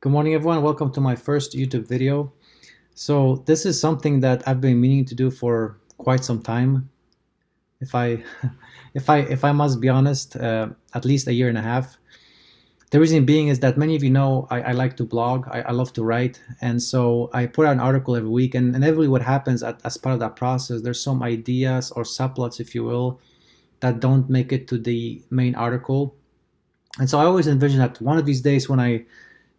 Good morning, everyone. Welcome to my first YouTube video. So this is something that I've been meaning to do for quite some time. If I, if I must be honest, at least a year and a half. The reason being is that many of you know I like to blog. I love to write, and so I put out an article every week. And inevitably, what happens as part of that process, there's some ideas or subplots, if you will, that don't make it to the main article. And so I always envision that one of these days when I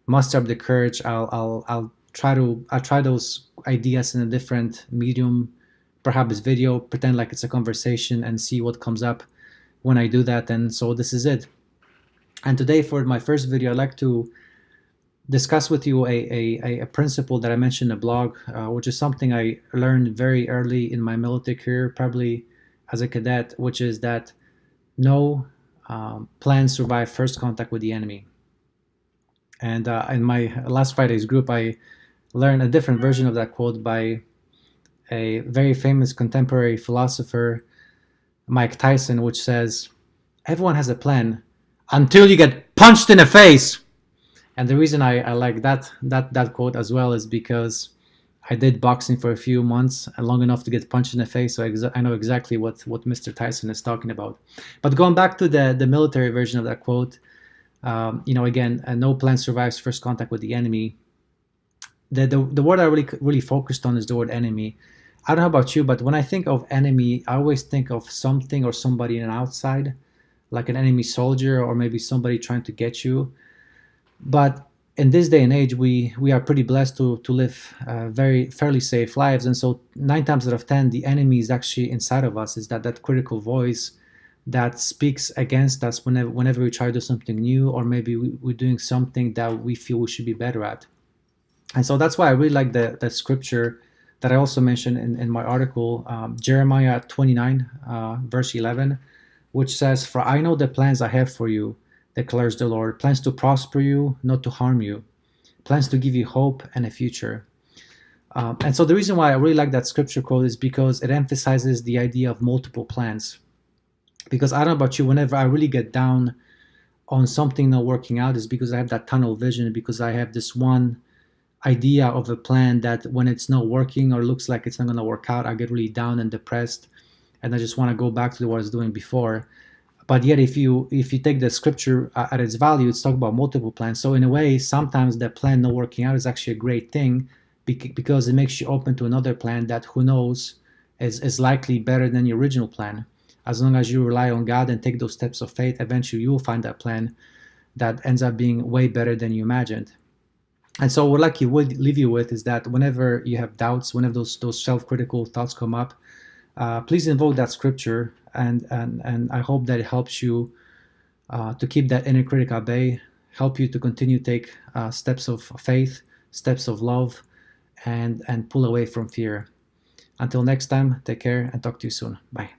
muster up the courage, I'll try those ideas in a different medium, perhaps video, pretend like it's a conversation and see what comes up when I do that. And so this is it. And today for my first video, I'd like to discuss with you a principle that I mentioned in the blog, which is something I learned very early in my military career, probably as a cadet, which is that no plans survive first contact with the enemy. And in my last Friday's group, I learned a different version of that quote by a very famous contemporary philosopher, Mike Tyson, which says, "Everyone has a plan until you get punched in the face." And the reason I like that quote as well is because I did boxing for a few months, long enough to get punched in the face, so I know exactly what Mr. Tyson is talking about. But going back to the military version of that quote, again, no plan survives first contact with the enemy. The word I really focused on is the word enemy. I don't know about you, but when I think of enemy, I always think of something or somebody on the outside, like an enemy soldier or maybe somebody trying to get you. But in this day and age, we are pretty blessed to live very fairly safe lives, and so 9 times out of 10, the enemy is actually inside of us. Is that critical voice that speaks against us whenever we try to do something new, or maybe we're doing something that we feel we should be better at. And so that's why I really like the scripture that I also mentioned in my article, Jeremiah 29, verse 11, which says, "For I know the plans I have for you, declares the Lord, plans to prosper you, not to harm you, plans to give you hope and a future." And so the reason why I really like that scripture quote is because it emphasizes the idea of multiple plans. Because I don't know about you, whenever I really get down on something not working out, is because I have that tunnel vision, because I have this one idea of a plan that when it's not working or looks like it's not going to work out, I get really down and depressed, and I just want to go back to what I was doing before. But yet, if you take the scripture at its value, it's talking about multiple plans. So in a way, sometimes the plan not working out is actually a great thing, because it makes you open to another plan that, who knows, is likely better than your original plan. As long as you rely on God and take those steps of faith, eventually you will find that plan that ends up being way better than you imagined. And so what I would leave you with is that whenever you have doubts, whenever those self-critical thoughts come up, please invoke that scripture, and I hope that it helps you to keep that inner critic at bay, help you to continue to take steps of faith, steps of love, and pull away from fear. Until next time, take care and talk to you soon. Bye.